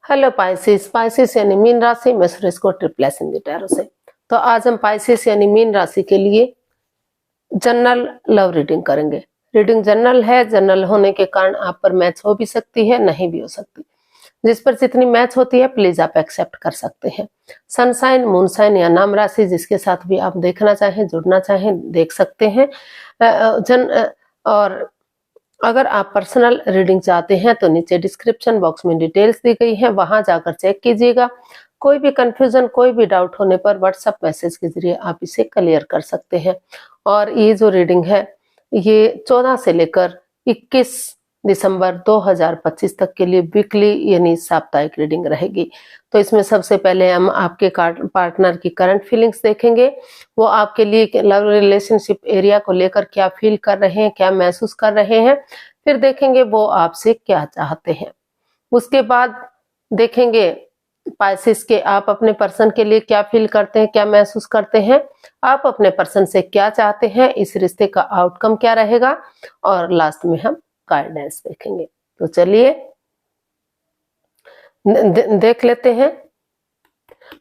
Hello Pisces. Pisces यानी mean राशि, मैं सुरेश को ट्रिपल एस हिंदी टैरो से। तो आज हम पाइसिस यानी मीन राशि के लिए जनरल लव रीडिंग करेंगे। रीडिंग जनरल है, जनरल होने के कारण आप पर मैच हो भी सकती है, नहीं भी हो सकती। जिस पर जितनी मैच होती है प्लीज आप एक्सेप्ट कर सकते हैं। सनसाइन, मूनसाइन या नाम राशि जिसके साथ भी आप देखना चाहें, जुड़ना चाहें, देख सकते हैं। और अगर आप पर्सनल रीडिंग चाहते हैं तो नीचे डिस्क्रिप्शन बॉक्स में डिटेल्स दी गई है, वहां जाकर चेक कीजिएगा। कोई भी कंफ्यूजन, कोई भी डाउट होने पर व्हाट्सएप मैसेज के जरिए आप इसे क्लियर कर सकते हैं। और ये जो रीडिंग है ये 14 से लेकर 21 दिसंबर 2025 तक के लिए वीकली यानी साप्ताहिक रीडिंग रहेगी। तो इसमें सबसे पहले हम आपके पार्टनर की करंट फीलिंग्स देखेंगे। वो आपके लिए लव रिलेशनशिप एरिया को लेकर क्या फील कर रहे हैं, क्या महसूस कर रहे हैं। फिर देखेंगे वो आपसे क्या चाहते हैं। उसके बाद देखेंगे पाइसिस के आप अपने पर्सन के लिए क्या फील करते हैं, क्या महसूस करते हैं, आप अपने पर्सन से क्या चाहते हैं, इस रिश्ते का आउटकम क्या रहेगा। और लास्ट में हम गाइडेंस देखेंगे। तो चलिए देख लेते हैं।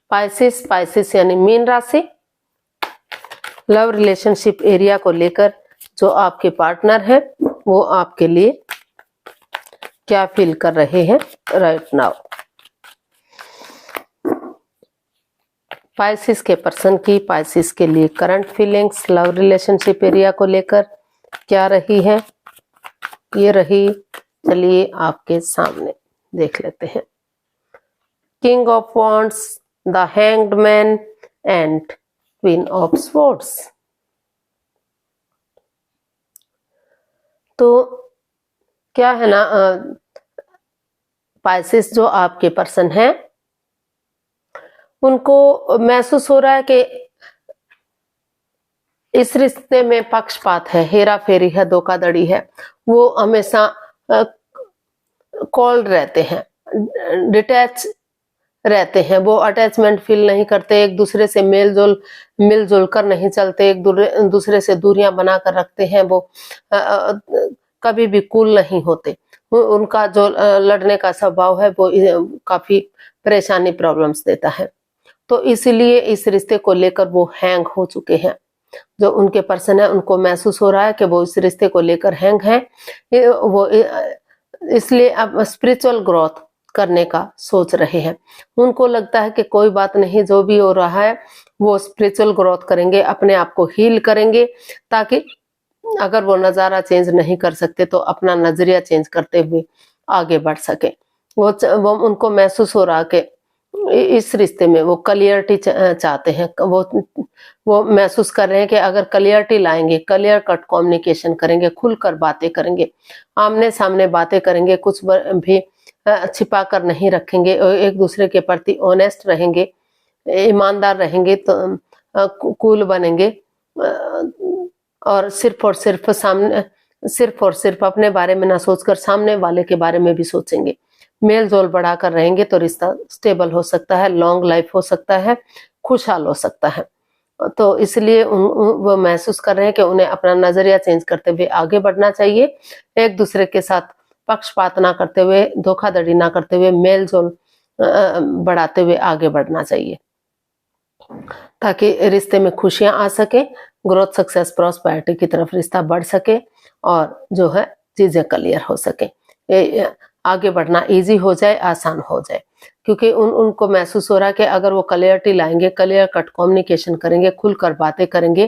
पाइसिस यानी मीन राशि, लव रिलेशनशिप एरिया को लेकर जो आपके पार्टनर है वो आपके लिए क्या फील कर रहे हैं राइट नाउ। पाइसिस के पर्सन की पाइसिस के लिए current feelings love relationship area को लेकर क्या रही है, ये रही। चलिए आपके सामने देख लेते हैं। King of wands, the hanged man and queen of swords. तो क्या है ना, पाइसिस जो आपके पर्सन है उनको महसूस हो रहा है कि इस रिश्ते में पक्षपात है, हेरा फेरी है, धोखाधड़ी है। वो हमेशा कोल्ड रहते हैं, डिटैच रहते हैं, वो अटैचमेंट फील नहीं करते, एक दूसरे से मिलजुल कर नहीं चलते, एक दूसरे से दूरियां बनाकर रखते हैं। वो कभी भी कूल नहीं होते। उनका जो लड़ने का स्वभाव है वो काफी परेशानी, प्रॉब्लम्स देता है। तो इसीलिए इस रिश्ते को लेकर वो हैंग हो चुके हैं। जो उनके पर्सन है उनको महसूस हो रहा है कि वो इस रिश्ते को लेकर हैंग है। वो इसलिए अब स्पिरिचुअल ग्रोथ करने का सोच रहे हैं। उनको लगता है कि कोई बात नहीं, जो भी हो रहा है वो स्पिरिचुअल ग्रोथ करेंगे, अपने आप को हील करेंगे, ताकि अगर वो नज़ारा चेंज नहीं कर सकते तो अपना नजरिया चेंज करते हुए आगे बढ़ सके। वो उनको महसूस हो रहा कि इस रिश्ते में वो क्लियरिटी चाहते हैं। वो महसूस कर रहे हैं कि अगर क्लियरिटी लाएंगे, क्लियर कट कम्युनिकेशन करेंगे, खुलकर बातें करेंगे, आमने सामने बातें करेंगे, कुछ भी छिपा कर नहीं रखेंगे, एक दूसरे के प्रति ऑनेस्ट रहेंगे, ईमानदार रहेंगे, तो कूल बनेंगे। और सिर्फ और सिर्फ अपने बारे में ना सोचकर सामने वाले के बारे में भी सोचेंगे। मेल जोल बढ़ाकर रहेंगे तो रिश्ता स्टेबल हो सकता है, लॉन्ग लाइफ हो सकता है, खुशहाल हो सकता है। तो इसलिए वो महसूस कर रहे हैं कि उन्हें अपना नजरिया चेंज करते हुए आगे बढ़ना चाहिए, एक दूसरे के साथ पक्षपात ना करते हुए, धोखाधड़ी ना करते हुए, मेल जोल बढ़ाते हुए आगे बढ़ना चाहिए, ताकि रिश्ते में खुशियां आ सके, ग्रोथ, सक्सेस, प्रॉस्पेरिटी की तरफ रिश्ता बढ़ सके और जो है चीजें क्लियर हो सके, आगे बढ़ना इजी हो जाए, आसान हो जाए। क्योंकि उनको महसूस हो रहा है कि अगर वो क्लियरिटी लाएंगे, क्लियर कट कम्युनिकेशन करेंगे, खुलकर बातें करेंगे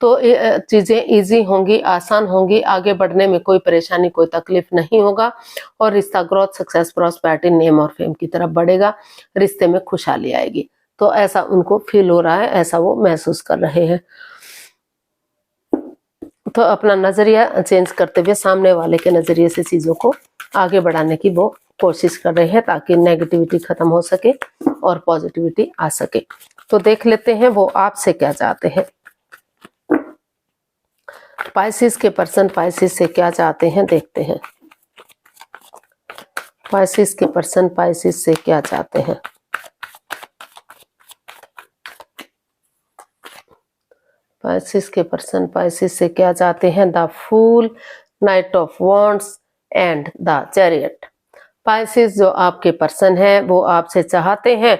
तो चीजें इजी होंगी, आसान होंगी, आगे बढ़ने में कोई परेशानी, कोई तकलीफ नहीं होगा और रिश्ता ग्रोथ, सक्सेस, प्रॉस्पेरिटी, नेम और फेम की तरफ बढ़ेगा, रिश्ते में खुशहाली आएगी। तो ऐसा उनको फील हो रहा है, ऐसा वो महसूस कर रहे हैं। तो अपना नजरिया चेंज करते हुए सामने वाले के नजरिए से चीजों को आगे बढ़ाने की वो कोशिश कर रहे हैं, ताकि नेगेटिविटी खत्म हो सके और पॉजिटिविटी आ सके। तो देख लेते हैं वो आपसे क्या चाहते हैं। पाइसिस के पर्सन पाइसिस से क्या चाहते हैं, देखते हैं। पाइसिस के पर्सन पाइसिस से क्या चाहते हैं। पाइसिस के पर्सन पाइसिस से क्या चाहते हैं। The fool, knight of wands and the chariot. Pisces जो आपके पर्सन है वो आपसे चाहते हैं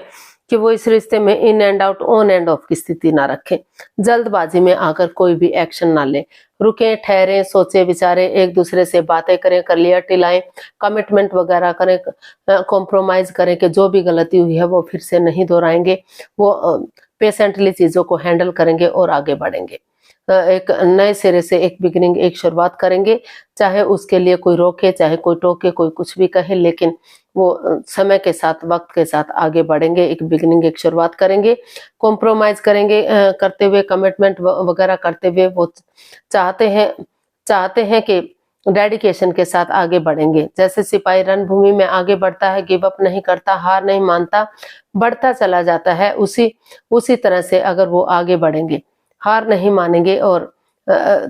कि वो इस रिश्ते में in and out, on end of की स्थिति ना रखें, जल्दबाजी में आकर कोई भी एक्शन ना ले, रुके, ठहरे, सोचे विचारे, एक दूसरे से बातें करें, क्लियरिटी लाएं, कमिटमेंट वगैरह करें, कॉम्प्रोमाइज करें कि जो भी गलती हुई है वो फिर से नहीं दोहराएंगे, वो पेशेंटली चीजों को हैंडल करेंगे और आगे बढ़ेंगे। एक नए सिरे से एक बिगिनिंग, एक शुरुआत करेंगे, चाहे उसके लिए कोई रोके, चाहे कोई टोके, कोई कुछ भी कहे, लेकिन वो समय के साथ, वक्त के साथ आगे बढ़ेंगे, एक बिगिनिंग, एक शुरुआत करेंगे, कॉम्प्रोमाइज करेंगे करते हुए, कमिटमेंट वगैरह करते हुए वो चाहते हैं कि डेडिकेशन के साथ आगे बढ़ेंगे। जैसे सिपाही रणभूमि में आगे बढ़ता है, गिव अप नहीं करता, हार नहीं मानता, बढ़ता चला जाता है, उसी तरह से अगर वो आगे बढ़ेंगे, हार नहीं मानेंगे और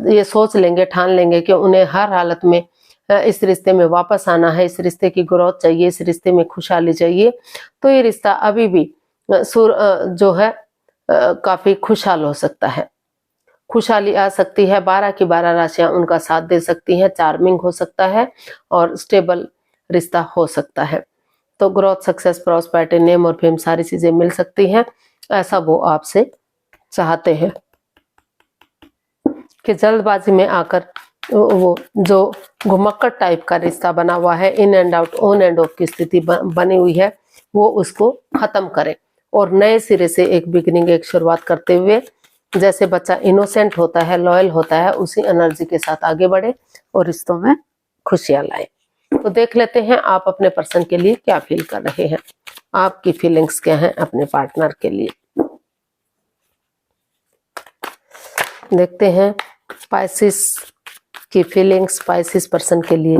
ये सोच लेंगे, ठान लेंगे कि उन्हें हर हालत में इस रिश्ते में वापस आना है, इस रिश्ते की ग्रोथ चाहिए, इस रिश्ते में खुशहाली चाहिए, तो ये रिश्ता अभी भी जो है काफी खुशहाल हो सकता है, खुशहाली आ सकती है, 12 की 12 राशियां उनका साथ दे सकती हैं, चार्मिंग हो सकता है और स्टेबल रिश्ता हो सकता है। तो ग्रोथ, सक्सेस, प्रॉस्पेरिटी, नेम और फेम सारी चीजें मिल सकती हैं, ऐसा वो आपसे चाहते हैं कि जल्दबाजी में आकर वो जो घुमक्कड़ टाइप का रिश्ता बना हुआ है, in and out, on end of की स्थिति बनी हुई है, वो उसको खत्म करें और नए सिरे से एक बिगिनिंग, एक शुरुआत करते हुए, जैसे बच्चा इनोसेंट होता है, लॉयल होता है, उसी एनर्जी के साथ आगे बढ़े और रिश्तों में खुशियां लाए। तो देख लेते हैं आप अपने पर्सन के लिए क्या फील कर रहे हैं, आपकी फीलिंग्स क्या हैं अपने पार्टनर के लिए। देखते हैं पाइसेस की फीलिंग्स पाइसेस पर्सन के लिए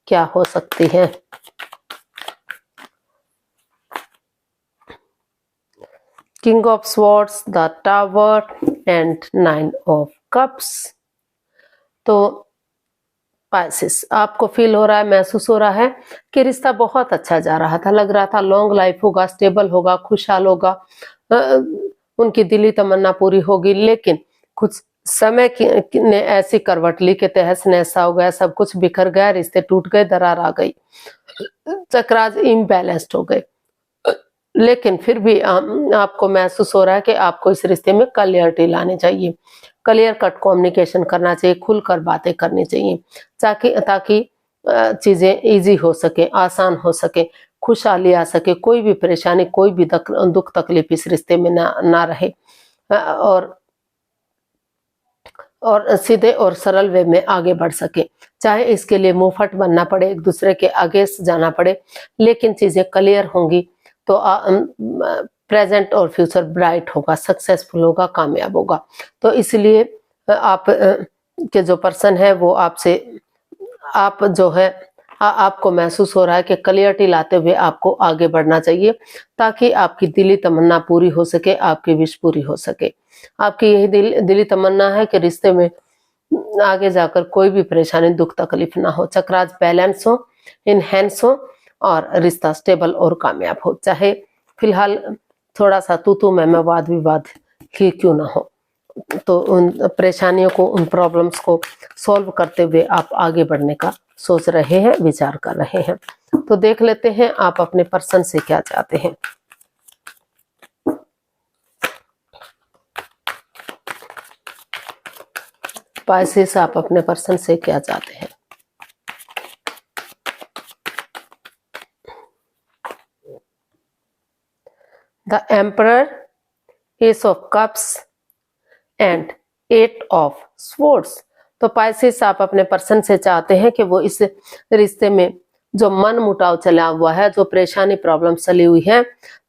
क्या हो सकती है। King of swords, the tower and 9 of cups. तो पाइसेस, आपको फील हो रहा है, महसूस हो रहा है कि रिश्ता बहुत अच्छा जा रहा था, लग रहा था लॉन्ग लाइफ होगा, स्टेबल होगा, खुशहाल होगा, उनकी दिली तमन्ना पूरी होगी, लेकिन कुछ समय ने ऐसी करवट ली कि तहस नहस हो गया, सब कुछ बिखर गया, रिश्ते टूट गए, दरार आ गई, चक्राज इम्बैलेंस्ड हो गए। लेकिन फिर भी आपको महसूस हो रहा है कि आपको इस रिश्ते में क्लियरिटी लानी चाहिए, क्लियर कट कम्युनिकेशन करना चाहिए, खुलकर बातें करनी चाहिए, ताकि चीजें इजी हो सके, आसान हो सके, खुशहाली आ सके, कोई भी परेशानी, कोई भी दुख तकलीफ इस रिश्ते में ना रहे, और सीधे और सरल वे में आगे बढ़ सके। चाहे इसके लिए मुंहफट बनना पड़े, एक दूसरे के आगे जाना पड़े, लेकिन चीजें क्लियर होंगी तो प्रेजेंट और फ्यूचर ब्राइट होगा, सक्सेसफुल होगा, कामयाब होगा। तो इसलिए आप के जो पर्सन है वो आपको महसूस हो रहा है कि क्लियरिटी लाते हुए आपको आगे बढ़ना चाहिए, ताकि आपकी दिली तमन्ना पूरी हो सके, आपकी विश पूरी हो सके। आपकी यही दिली तमन्ना है कि रिश्ते में आगे जाकर कोई भी परेशानी, दुख तकलीफ ना हो, चक्राज बैलेंस हो, इनहेंस हो और रिश्ता स्टेबल और कामयाब हो, चाहे फिलहाल थोड़ा सा तू मैं वाद विवाद ही क्यों ना हो। तो उन परेशानियों को, उन प्रॉब्लम्स को सॉल्व करते हुए आप आगे बढ़ने का सोच रहे हैं, विचार कर रहे हैं। तो देख लेते हैं आप अपने पर्सन से क्या चाहते हैं। पाइसेस, आप अपने पर्सन से क्या चाहते हैं। The emperor, S of cups and 8 of swords. तो पाइसेस, आप अपने पर्सन से चाहते हैं कि वो इस रिश्ते में जो मन मुटाव चला हुआ है, जो परेशानी, प्रॉब्लम चली हुई है,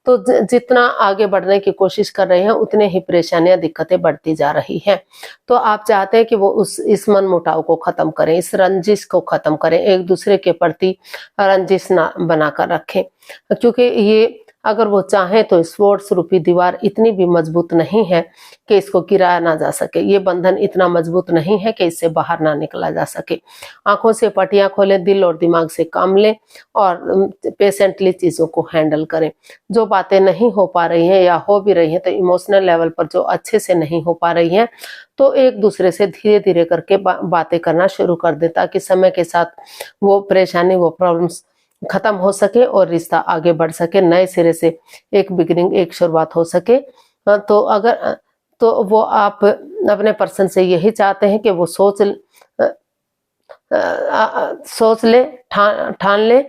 तो जितना आगे बढ़ने की कोशिश कर रहे हैं उतने ही परेशानियां, दिक्कतें बढ़ती जा रही हैं। तो आप चाहते हैं कि वो इस मन मुटाव को खत्म करें, इस रंजिश को खत्म करें, एक दूसरे के प्रति रंजिश ना बनाकर रखें, क्योंकि ये अगर वो चाहें तो स्वॉर्ड्स रूपी दीवार इतनी भी मजबूत नहीं है कि इसको गिराया ना जा सके, ये बंधन इतना मजबूत नहीं है कि इससे बाहर ना निकला जा सके। आंखों से पटियां खोलें, दिल और दिमाग से काम लें और पेशेंटली चीजों को हैंडल करें। जो बातें नहीं हो पा रही हैं या हो भी रही हैं तो इमोशनल लेवल पर जो अच्छे से नहीं हो पा रही हैं, तो एक दूसरे से धीरे धीरे करके बातें करना शुरू कर दें, ताकि समय के साथ वो परेशानी, वो प्रॉब्लम्स खत्म हो सके और रिश्ता आगे बढ़ सके, नए सिरे से एक बिगिनिंग, एक शुरुआत हो सके। तो वो आप अपने पर्सन से यही चाहते हैं कि वो सोच ले, ठान ले।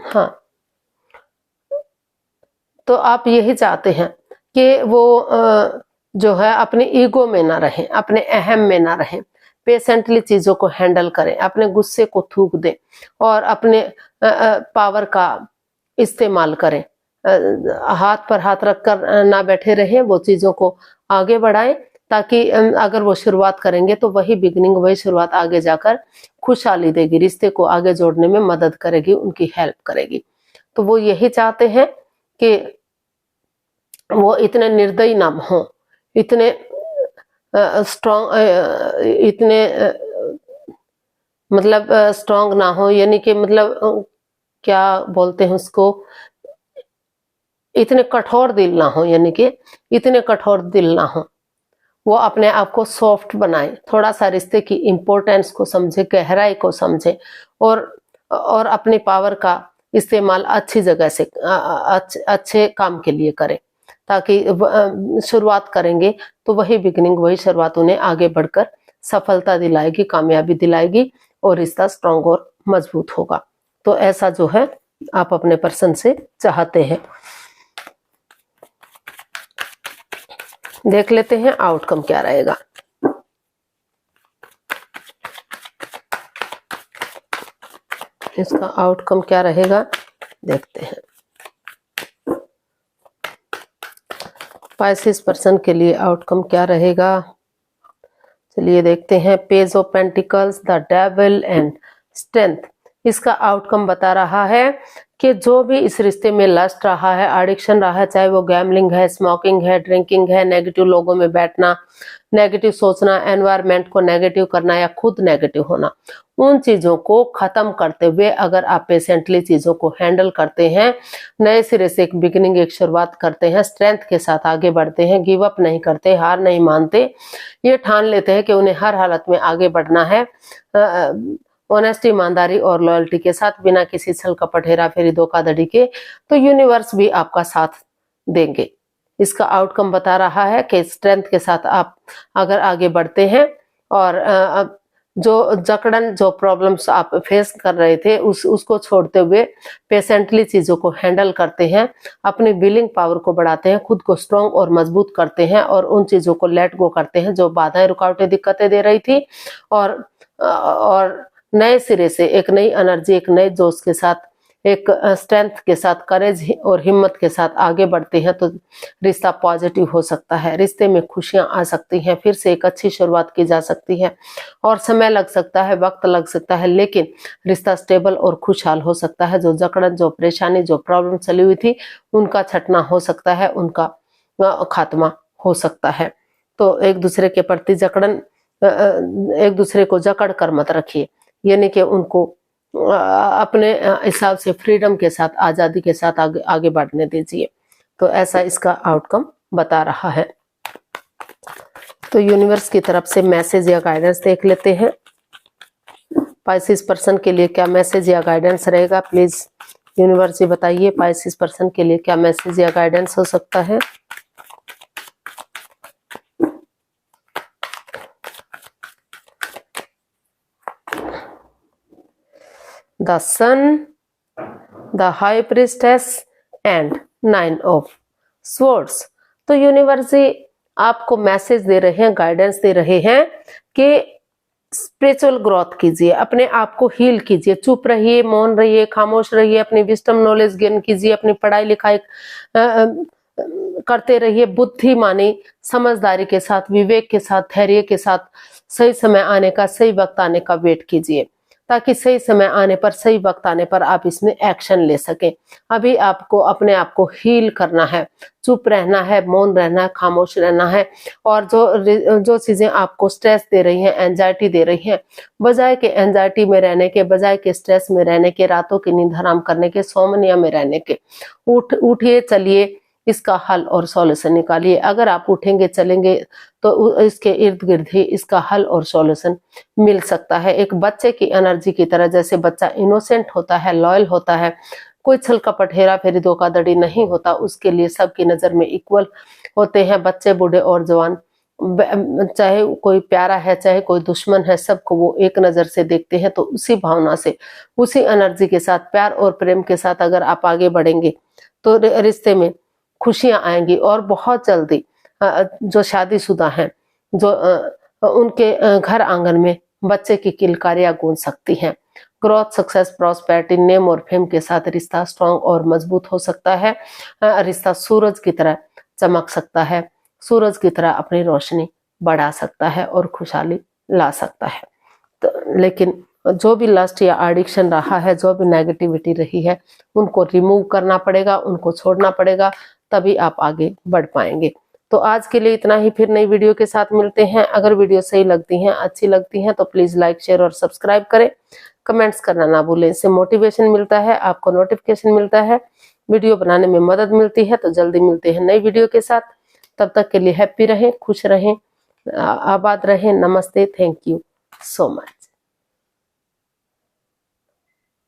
हाँ, तो आप यही चाहते हैं कि वो जो है अपने ईगो में ना रहे, अपने अहम में ना रहे, पेशेंटली चीजों को हैंडल करें, अपने गुस्से को थूक दें और अपने पावर का इस्तेमाल करें। हाथ पर हाथ रखकर ना बैठे रहें, वो चीजों को आगे बढ़ाएं, ताकि अगर वो शुरुआत करेंगे तो वही बिगिनिंग, वही शुरुआत आगे जाकर खुशहाली देगी, रिश्ते को आगे जोड़ने में मदद करेगी, उनकी हेल्प करेगी। तो वो यही चाहते हैं कि वो इतने निर्दयी ना हो, इतने स्ट्रॉन्ग, इतने मतलब स्ट्रॉन्ग ना हो, यानी कि मतलब क्या बोलते हैं उसको, इतने कठोर दिल ना हो, यानी कि इतने कठोर दिल ना हो। वो अपने आप को सॉफ्ट बनाए, थोड़ा सा रिश्ते की इम्पोर्टेंस को समझे, गहराई को समझे और अपनी पावर का इस्तेमाल अच्छी जगह से अच्छे काम के लिए करें, ताकि शुरुआत करेंगे तो वही बिगिनिंग, वही शुरुआत उन्हें आगे बढ़कर सफलता दिलाएगी, कामयाबी दिलाएगी और रिश्ता स्ट्रॉन्ग और मजबूत होगा। तो ऐसा जो है आप अपने पर्सन से चाहते हैं। देख लेते हैं आउटकम क्या रहेगा। इसका आउटकम क्या रहेगा देखते हैं। पाइसेस पर्सन के लिए आउटकम क्या रहेगा, चलिए देखते हैं। Page of pentacles, the devil and strength. इसका आउटकम बता रहा है कि जो भी इस रिश्ते में लस्ट रहा है, एडिक्शन रहा है, चाहे वो गैम्बलिंग है, स्मोकिंग है, ड्रिंकिंग है, नेगेटिव लोगों में बैठना, नेगेटिव सोचना, एनवायरनमेंट को नेगेटिव करना या खुद नेगेटिव होना, उन चीजों को खत्म करते हुए अगर आप पेशेंटली चीजों को हैंडल करते हैं, नए सिरे से एक बिगिनिंग, एक शुरुआत करते हैं, स्ट्रेंथ के साथ आगे बढ़ते हैं, गिव अप नहीं करते, हार नहीं मानते, ये ठान लेते हैं कि उन्हें हर हालत में आगे बढ़ना है, ऑनेस्टी, ईमानदारी और लॉयल्टी के साथ, बिना किसी छल कपट, हेरा फेरी, धोखाधड़ी के, तो यूनिवर्स भी आपका साथ देंगे। इसका आउटकम बता रहा है कि स्ट्रेंथ के साथ आप अगर आगे बढ़ते हैं और जो जकड़न, जो प्रॉब्लम्स आप फेस कर रहे थे उसको छोड़ते हुए पेशेंटली चीजों को हैंडल करते हैं, अपनी विलिंग पावर को बढ़ाते हैं, खुद को स्ट्रॉन्ग और मजबूत करते हैं और उन चीजों को लेट गो करते हैं जो बाधाएं, रुकावटें, दिक्कतें दे रही थी और नए सिरे से एक नई एनर्जी, एक नए जोश के साथ, एक स्ट्रेंथ के साथ, करेज और हिम्मत के साथ आगे बढ़ते हैं तो रिश्ता पॉजिटिव हो सकता है, रिश्ते में खुशियां आ सकती हैं, फिर से एक अच्छी शुरुआत की जा सकती है और समय लग सकता है, वक्त लग सकता है, लेकिन रिश्ता स्टेबल और खुशहाल हो सकता है। जो जकड़न, जो परेशानी, जो प्रॉब्लम चली हुई थी, उनका छटना हो सकता है, उनका खात्मा हो सकता है। तो एक दूसरे के प्रति जकड़न, एक दूसरे को जकड़ कर मत रखिए, यानी कि उनको अपने हिसाब से फ्रीडम के साथ, आजादी के साथ आगे बढ़ने दीजिए। तो ऐसा इसका आउटकम बता रहा है। तो यूनिवर्स की तरफ से मैसेज या गाइडेंस देख लेते हैं। पाइसेस पर्सन के लिए क्या मैसेज या गाइडेंस रहेगा, प्लीज यूनिवर्स जी बताइए, पाइसेस पर्सन के लिए क्या मैसेज या गाइडेंस हो सकता है। The Sun, the High Priestess and 9 of Swords। तो यूनिवर्स आपको मैसेज दे रहे हैं, गाइडेंस दे रहे हैं कि स्पिरिचुअल ग्रोथ कीजिए, अपने आप को हील कीजिए, चुप रहिए, मौन रहिए, खामोश रहिए, अपनी विजडम नॉलेज गेन कीजिए, अपनी पढ़ाई लिखाई करते रहिए, बुद्धिमानी, समझदारी के साथ, विवेक के साथ, धैर्य के साथ, सही समय आने का, सही वक्त आने का वेट कीजिए, ताकि सही समय आने पर, सही वक्त आने पर आप इसमें एक्शन ले सकें। अभी आपको अपने आप को हील करना है, चुप रहना है, मौन रहना है, खामोश रहना है और जो चीजें आपको स्ट्रेस दे रही हैं, एंजाइटी दे रही हैं, बजाय के एंजाइटी में रहने के, बजाय के स्ट्रेस में रहने के, रातों की नींद हराम करने के, सोमनिया में रहने के, उठिए, चलिए, इसका हल और सॉल्यूशन निकालिए। अगर आप उठेंगे चलेंगे तो इसके इर्द गिर्द ही इसका हल और सॉल्यूशन मिल सकता है। एक बच्चे की एनर्जी की तरह, जैसे बच्चा इनोसेंट होता है, लॉयल होता है, कोई छल कपट हेरा फेरी धोखाधड़ी नहीं होता, उसके लिए सबकी नजर में इक्वल होते हैं, बच्चे बूढ़े और जवान, चाहे कोई प्यारा है चाहे कोई दुश्मन है, सबको वो एक नजर से देखते हैं। तो उसी भावना से, उसी एनर्जी के साथ, प्यार और प्रेम के साथ अगर आप आगे बढ़ेंगे तो रिश्ते में खुशियां आएंगी। और बहुत जल्दी जो शादीशुदा हैं, जो उनके घर आंगन में बच्चे की किलकारियां गूंज सकती हैं। ग्रोथ, सक्सेस, प्रॉस्पेरिटी, नेम और फेम के साथ रिश्ता स्ट्रांग और मजबूत हो सकता है। रिश्ता सूरज की तरह चमक सकता है, सूरज की तरह अपनी रोशनी बढ़ा सकता है और खुशहाली ला सकता है। तो लेकिन जो भी लस्ट या एडिक्शन रहा है, जो भी नेगेटिविटी रही है, उनको रिमूव करना पड़ेगा, उनको छोड़ना पड़ेगा, तभी आप आगे बढ़ पाएंगे। तो आज के लिए इतना ही, फिर नई वीडियो के साथ मिलते हैं। अगर वीडियो सही लगती हैं, अच्छी लगती हैं तो प्लीज लाइक, शेयर और सब्सक्राइब करें। कमेंट्स करना ना भूलें, इससे मोटिवेशन मिलता है, आपको नोटिफिकेशन मिलता है, वीडियो बनाने में मदद मिलती है। तो जल्दी मिलते हैं नई वीडियो के साथ। तब तक के लिए हैप्पी रहें, खुश रहें, आबाद रहें। नमस्ते, थैंक यू सो मच।